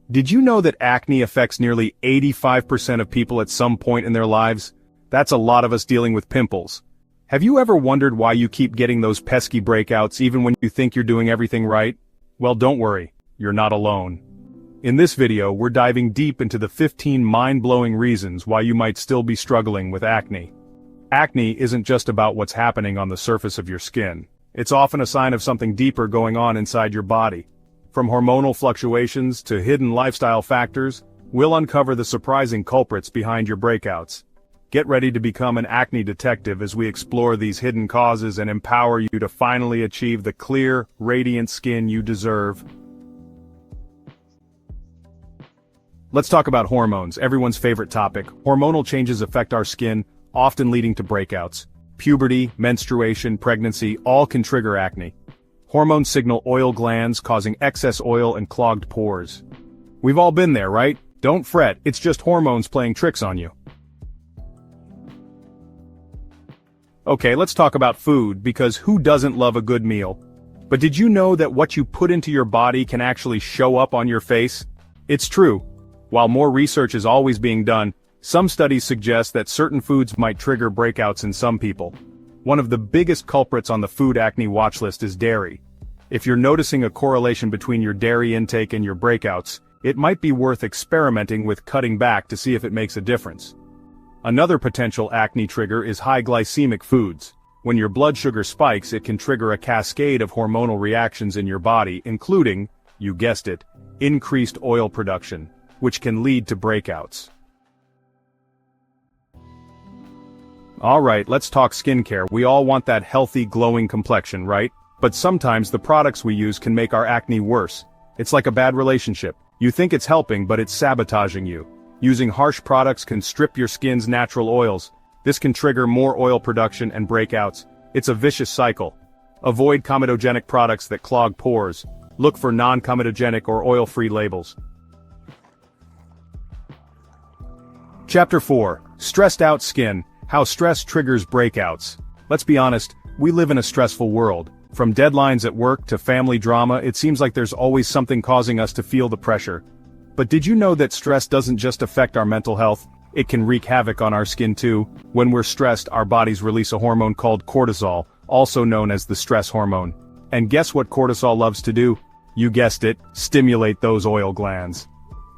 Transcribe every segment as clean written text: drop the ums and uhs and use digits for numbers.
Did you know that acne affects nearly 85% of people at some point in their lives? That's a lot of us dealing with pimples. Have you ever wondered why you keep getting those pesky breakouts even when you think you're doing everything right? Well, don't worry, you're not alone. In this video, we're diving deep into the 15 mind-blowing reasons why you might still be struggling with acne. Acne isn't just about what's happening on the surface of your skin. It's often a sign of something deeper going on inside your body. From hormonal fluctuations to hidden lifestyle factors, we'll uncover the surprising culprits behind your breakouts. Get ready to become an acne detective as we explore these hidden causes and empower you to finally achieve the clear, radiant skin you deserve. Let's talk about hormones, everyone's favorite topic. Hormonal changes affect our skin, often leading to breakouts. Puberty, menstruation, pregnancy, all can trigger acne. Hormones signal oil glands, causing excess oil and clogged pores. We've all been there, right? Don't fret, it's just hormones playing tricks on you. Okay, let's talk about food, because who doesn't love a good meal? But did you know that what you put into your body can actually show up on your face? It's true. While more research is always being done, some studies suggest that certain foods might trigger breakouts in some people. One of the biggest culprits on the food acne watch list is dairy. If you're noticing a correlation between your dairy intake and your breakouts, it might be worth experimenting with cutting back to see if it makes a difference. Another potential acne trigger is high glycemic foods. When your blood sugar spikes, it can trigger a cascade of hormonal reactions in your body, including, you guessed it, increased oil production, which can lead to breakouts. Alright, let's talk skincare. We all want that healthy, glowing complexion, right? But sometimes the products we use can make our acne worse. It's like a bad relationship. You think it's helping, but it's sabotaging you. Using harsh products can strip your skin's natural oils. This can trigger more oil production and breakouts. It's a vicious cycle. Avoid comedogenic products that clog pores. Look for non-comedogenic or oil-free labels. Chapter 4. Stressed out skin. How stress triggers breakouts. Let's be honest, we live in a stressful world. From deadlines at work to family drama, it seems like there's always something causing us to feel the pressure. But did you know that stress doesn't just affect our mental health? It can wreak havoc on our skin too. When we're stressed, our bodies release a hormone called cortisol, also known as the stress hormone. And guess what cortisol loves to do? You guessed it, stimulate those oil glands.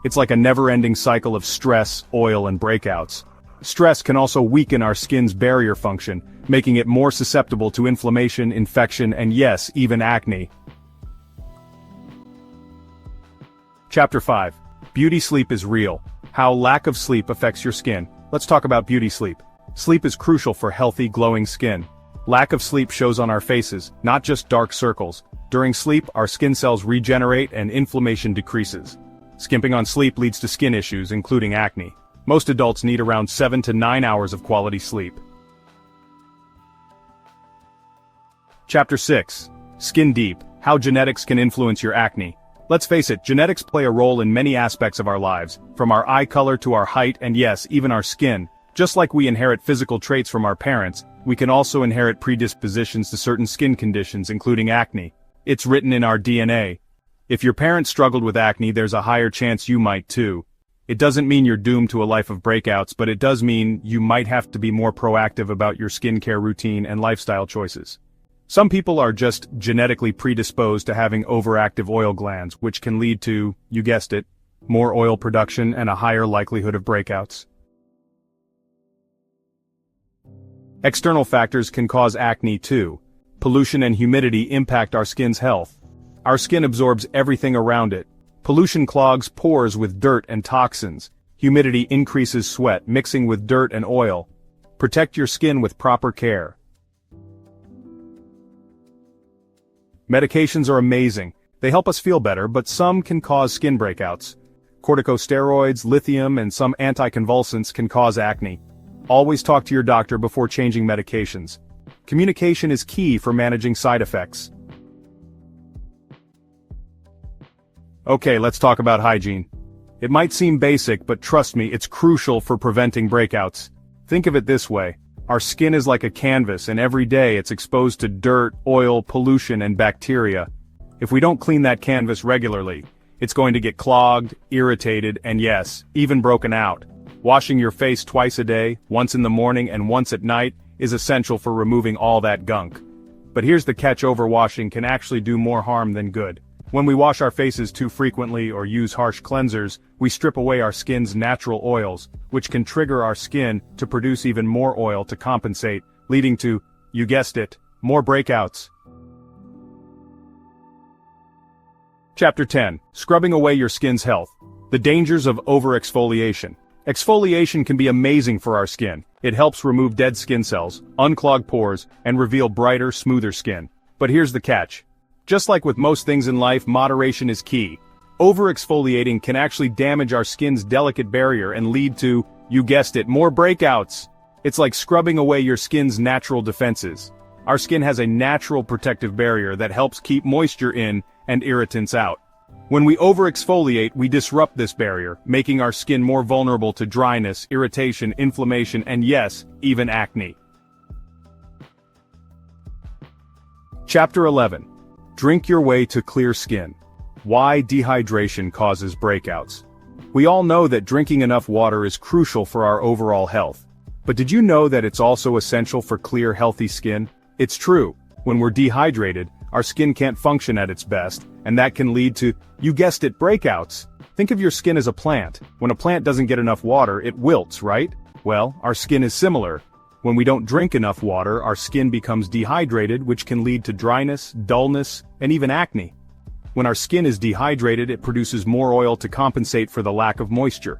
It's like a never-ending cycle of stress, oil, and breakouts. Stress can also weaken our skin's barrier function, making it more susceptible to inflammation, infection, and yes, even acne. Chapter 5. Beauty sleep is real. How lack of sleep affects your skin. Let's talk about beauty sleep. Sleep is crucial for healthy, glowing skin. Lack of sleep shows on our faces, not just dark circles. During sleep, our skin cells regenerate and inflammation decreases. Skimping on sleep leads to skin issues, including acne. Most adults need around 7 to 9 hours of quality sleep. Chapter 6. Skin Deep. How genetics can influence your acne. Let's face it, genetics play a role in many aspects of our lives, from our eye color to our height and yes, even our skin. Just like we inherit physical traits from our parents, we can also inherit predispositions to certain skin conditions, including acne. It's written in our DNA. If your parents struggled with acne, there's a higher chance you might too. It doesn't mean you're doomed to a life of breakouts, but it does mean you might have to be more proactive about your skincare routine and lifestyle choices. Some people are just genetically predisposed to having overactive oil glands, which can lead to, you guessed it, more oil production and a higher likelihood of breakouts. External factors can cause acne too. Pollution and humidity impact our skin's health. Our skin absorbs everything around it. Pollution clogs pores with dirt and toxins. Humidity increases sweat, mixing with dirt and oil. Protect your skin with proper care. Medications are amazing. They help us feel better, but some can cause skin breakouts. Corticosteroids, lithium, and some anticonvulsants can cause acne. Always talk to your doctor before changing medications. Communication is key for managing side effects. Okay, let's talk about hygiene. It might seem basic, but trust me, it's crucial for preventing breakouts. Think of it this way. Our skin is like a canvas, and every day it's exposed to dirt, oil, pollution, and bacteria. If we don't clean that canvas regularly, It's going to get clogged, irritated, and yes, even broken out. Washing your face twice a day, once in the morning and once at night, is essential for removing all that gunk. But here's the catch: overwashing can actually do more harm than good. When we wash our faces too frequently or use harsh cleansers, we strip away our skin's natural oils, which can trigger our skin to produce even more oil to compensate, leading to, you guessed it, more breakouts. Chapter 10. Scrubbing away your skin's health. The dangers of overexfoliation. Exfoliation can be amazing for our skin. It helps remove dead skin cells, unclog pores, and reveal brighter, smoother skin. But here's the catch. Just like with most things in life, moderation is key. Overexfoliating can actually damage our skin's delicate barrier and lead to, you guessed it, more breakouts. It's like scrubbing away your skin's natural defenses. Our skin has a natural protective barrier that helps keep moisture in and irritants out. When we overexfoliate, we disrupt this barrier, making our skin more vulnerable to dryness, irritation, inflammation, and yes, even acne. Chapter 11. Drink your way to clear skin. Why dehydration causes breakouts. We all know that drinking enough water is crucial for our overall health. But did you know that it's also essential for clear, healthy skin? It's true. When we're dehydrated, our skin can't function at its best, and that can lead to, you guessed it, breakouts. Think of your skin as a plant. When a plant doesn't get enough water, it wilts, right? Well, our skin is similar. When we don't drink enough water, our skin becomes dehydrated, which can lead to dryness, dullness, and even acne. When our skin is dehydrated, it produces more oil to compensate for the lack of moisture.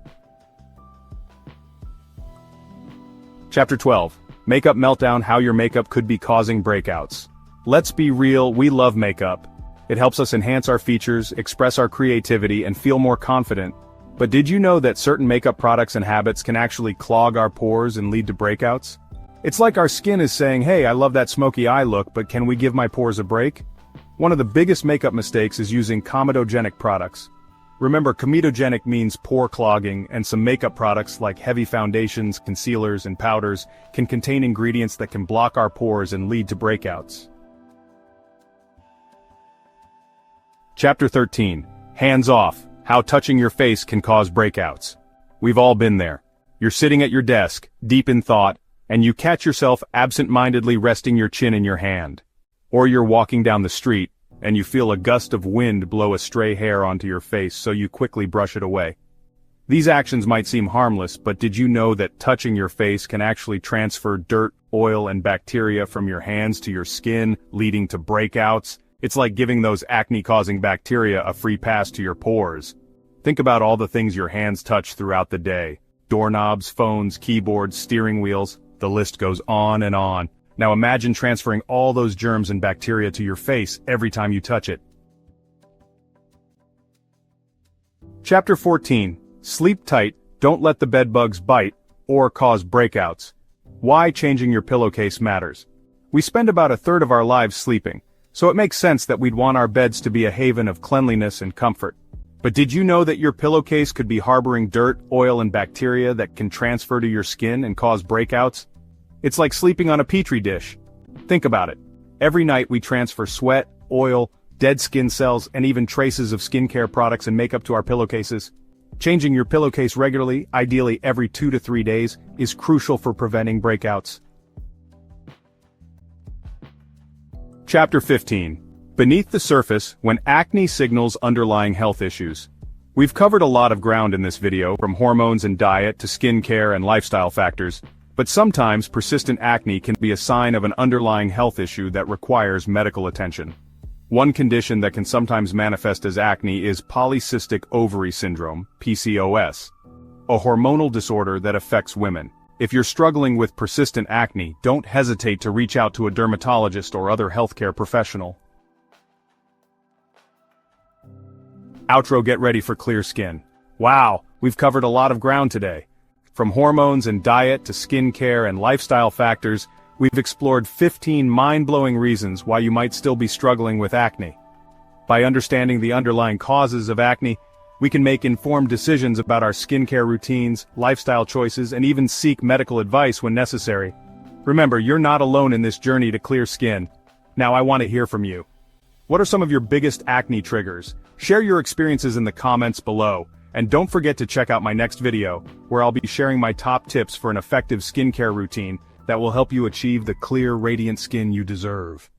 Chapter 12. Makeup meltdown: how your makeup could be causing breakouts. Let's be real, we love makeup. It helps us enhance our features, express our creativity, and feel more confident. But did you know that certain makeup products and habits can actually clog our pores and lead to breakouts? It's like our skin is saying, hey, I love that smoky eye look, but can we give my pores a break? One of the biggest makeup mistakes is using comedogenic products. Remember, comedogenic means pore clogging, and some makeup products like heavy foundations, concealers, and powders can contain ingredients that can block our pores and lead to breakouts. Chapter 13. Hands off: how touching your face can cause breakouts. We've all been there. You're sitting at your desk, deep in thought, and you catch yourself absent-mindedly resting your chin in your hand. Or you're walking down the street, and you feel a gust of wind blow a stray hair onto your face, so you quickly brush it away. These actions might seem harmless, but did you know that touching your face can actually transfer dirt, oil, and bacteria from your hands to your skin, leading to breakouts? It's like giving those acne-causing bacteria a free pass to your pores. Think about all the things your hands touch throughout the day. Doorknobs, phones, keyboards, steering wheels, the list goes on and on. Now imagine transferring all those germs and bacteria to your face every time you touch it. Chapter 14. Sleep tight, don't let the bedbugs bite, or cause breakouts. Why changing your pillowcase matters. We spend about a third of our lives sleeping, so it makes sense that we'd want our beds to be a haven of cleanliness and comfort. But did you know that your pillowcase could be harboring dirt, oil, and bacteria that can transfer to your skin and cause breakouts? It's like sleeping on a petri dish. Think about it. Every night we transfer sweat, oil, dead skin cells, and even traces of skincare products and makeup to our pillowcases. Changing your pillowcase regularly, ideally every 2 to 3 days, is crucial for preventing breakouts. Chapter 15. Beneath the surface, when acne signals underlying health issues. We've covered a lot of ground in this video, from hormones and diet to skincare and lifestyle factors, but sometimes persistent acne can be a sign of an underlying health issue that requires medical attention. One condition that can sometimes manifest as acne is polycystic ovary syndrome, PCOS, a hormonal disorder that affects women. If you're struggling with persistent acne, don't hesitate to reach out to a dermatologist or other healthcare professional. Outro: get ready for clear skin. Wow, we've covered a lot of ground today. From hormones and diet to skincare and lifestyle factors, we've explored 15 mind-blowing reasons why you might still be struggling with acne. By understanding the underlying causes of acne, we can make informed decisions about our skincare routines, lifestyle choices, and even seek medical advice when necessary. Remember, you're not alone in this journey to clear skin. Now I want to hear from you. What are some of your biggest acne triggers? Share your experiences in the comments below, and don't forget to check out my next video, where I'll be sharing my top tips for an effective skincare routine that will help you achieve the clear, radiant skin you deserve.